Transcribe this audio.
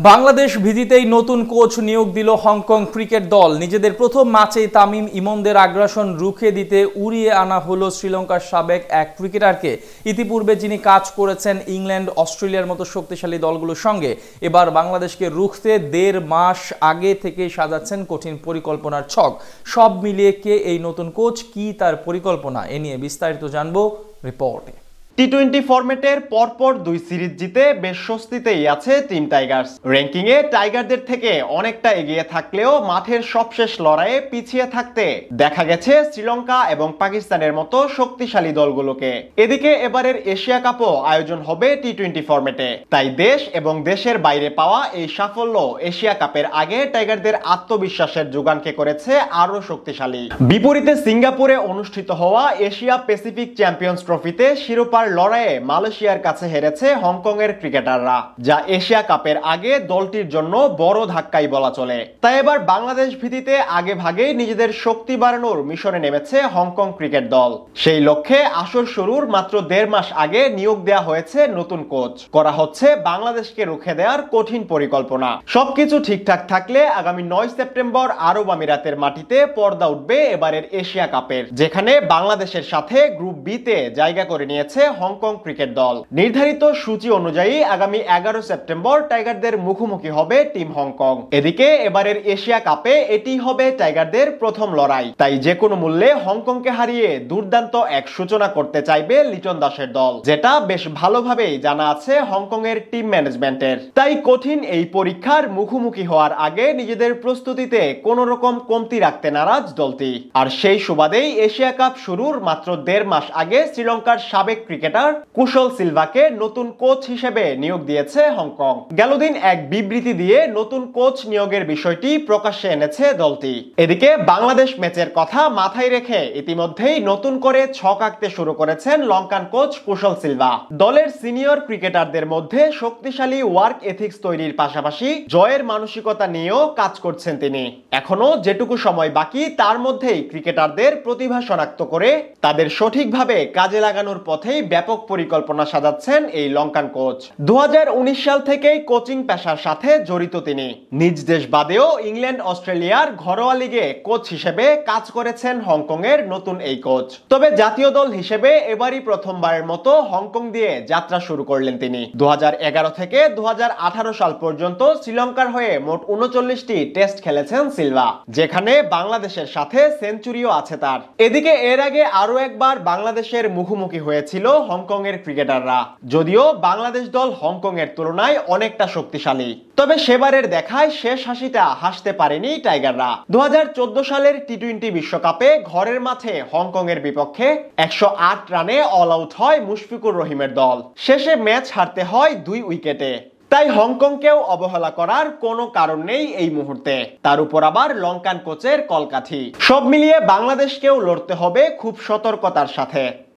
বাংলাদেশ ভিজিতেই নতুন কোচ নিয়োগ দিল হংকং ক্রিকেট দল। নিজেদের প্রথম ম্যাচেই তামিম ইমনদের আগ্রাসন রুখে দিতে উড়িয়ে আনা হলো শ্রীলঙ্কার সাবেক এক ক্রিকেটারকে। ইতিপূর্বে যিনি কাজ করেছেন ইংল্যান্ড, অস্ট্রেলিয়ার মতো শক্তিশালী দলগুলোর সঙ্গে, এবার বাংলাদেশকে রুখতে 1.5 মাস আগে থেকে সাজাচ্ছেন কঠিন পরিকল্পনার ছক। সব মিলিয়ে কে এই নতুন কোচ, কি তার পরিকল্পনা, এ নিয়ে বিস্তারিত জানবো রিপোর্টে। টি-20 ফরম্যাটের পরপর 2 সিরিজ জিতে বেশ স্বস্তিতেই আছে টিম টাইগার্স। র্যাঙ্কিংয়ে টাইগারদের থেকে অনেকটা এগিয়ে থাকলেও মাঠের সবশেষ লড়াইয়ে পিছিয়ে থাকতে দেখা গেছে শ্রীলঙ্কা এবং পাকিস্তানের মতো শক্তিশালী দলগুলোকে। এদিকে এবারের এশিয়া কাপও আয়োজন হবে টি-20 ফরম্যাটে, তাই দেশ এবং দেশের বাইরে পাওয়া এই সাফল্য এশিয়া কাপের আগে টাইগারদের আত্মবিশ্বাসের যোগানকে করেছে আরো শক্তিশালী। বিপরীতে সিঙ্গাপুরে অনুষ্ঠিত হওয়া এশিয়া প্যাসিফিক চ্যাম্পিয়ন্স ট্রফিতে শিরোপার লড়াইয়ে মালয়েশিয়ার কাছে হেরেছে হংকং এর ক্রিকেটাররা, যা এশিয়া কাপের আগে দলটির জন্য বড় ধাক্কাই বলা চলে। তাই এবার বাংলাদেশ ভিত্তিতে আগে ভাগেই নিজেদের শক্তি বাড়ানোর মিশনে নেমেছে হংকং ক্রিকেট দল। সেই লক্ষ্যে আসর শুরুর মাত্র 1.5 মাস আগে নিয়োগ দেওয়া হয়েছে নতুন কোচ। করা হচ্ছে বাংলাদেশকে রুখে দেওয়ার কঠিন পরিকল্পনা। সবকিছু ঠিকঠাক থাকলে আগামী 9 সেপ্টেম্বর আরব আমিরাতের মাটিতে পর্দা উঠবে এবারের এশিয়া কাপের, যেখানে বাংলাদেশের সাথে গ্রুপ বি তে জায়গা করে নিয়েছে হংকং ক্রিকেট দল। নির্ধারিত সূচি অনুযায়ী আগামী 11 সেপ্টেম্বর টাইগারদের মুখোমুখি হবে টিম হংকং। এদিকে এবারের এশিয়া কাপে এটি হবে টাইগারদের প্রথম লড়াই, তাই যে কোনো মূল্যে হংকংকে হারিয়ে দুর্দান্ত এক সূচনা করতে চাইবে লিটন দাসের দল, যেটা বেশ ভালোভাবেই জানা আছে হংকং এর টিম ম্যানেজমেন্টের। তাই কঠিন এই পরীক্ষার মুখোমুখি হওয়ার আগে নিজেদের প্রস্তুতিতে কোনো রকম কমতি রাখতে নারাজ দলটি। আর সেই সুবাদেই এশিয়া কাপ শুরুর মাত্র 1.5 মাস আগে শ্রীলঙ্কার সাবেক ক্রিকেটার কুশল সিলভাকে নতুন কোচ হিসেবে নিয়োগ দিয়েছে হংকং। গেলদিন এক বিবৃতি দিয়ে নতুন কোচ নিয়োগের বিষয়টি প্রকাশ্যে এনেছে দলটি। এদিকে বাংলাদেশ ম্যাচের কথা মাথায় রেখে ইতিমধ্যেই নতুন করে ছক আঁকতে শুরু করেছেন লঙ্কান কোচ কুশল সিলভা। দলের সিনিয়র ক্রিকেটারদের মধ্যে শক্তিশালী ওয়ার্ক এথিক্স তৈরির পাশাপাশি জয়ের মানসিকতা নিয়েও কাজ করছেন তিনি। এখনো যেটুকু সময় বাকি তার মধ্যেই ক্রিকেটারদের প্রতিভা শনাক্ত করে তাদের সঠিকভাবে কাজে লাগানোর পথেই ব্যাপক পরিকল্পনা সাজাচ্ছেন এই লঙ্কান কোচ। 2019 সাল থেকেই কোচিং পেশার সাথে জড়িত তিনি। নিজ দেশ বাদেও ইংল্যান্ড, অস্ট্রেলিয়ার ঘরোয়া লিগে কোচ হিসেবে কাজ করেছেন হংকং এর নতুন এই কোচ। তবে জাতীয় দল হিসেবে এবারই প্রথমবারের মতো হংকং দিয়ে যাত্রা শুরু করলেন তিনি। 2011 থেকে 2018 সাল পর্যন্ত শ্রীলঙ্কার হয়ে মোট 39টি টেস্ট খেলেছেন সিলভা, যেখানে বাংলাদেশের সাথে সেঞ্চুরিও আছে তার। এদিকে এর আগে আরো একবার বাংলাদেশের মুখোমুখি হয়েছিল হংকং এর ক্রিকেটাররা, যদিও বাংলাদেশ দল হংকং এর তুলনায় অনেকটা শক্তিশালী। তবে সেবারের দেখায় শেষ হাসিটা হাসতে পারেনি টাইগাররা। 2014 সালের টি-20 বিশ্বকাপে ঘরের মাঠে হংকং এর বিপক্ষে 108 রানে অল আউট হয় মুশফিকুর রহিমের দল। শেষে ম্যাচ হারতে হয় 2 উইকেটে। তাই হংকংকেও অবহেলা করার কোনো কারণ নেই এই মুহূর্তে। তার উপর আবার লঙ্কান কোচের কলকাঠি। সব মিলিয়ে বাংলাদেশকেও লড়তে হবে খুব সতর্কতার সাথে।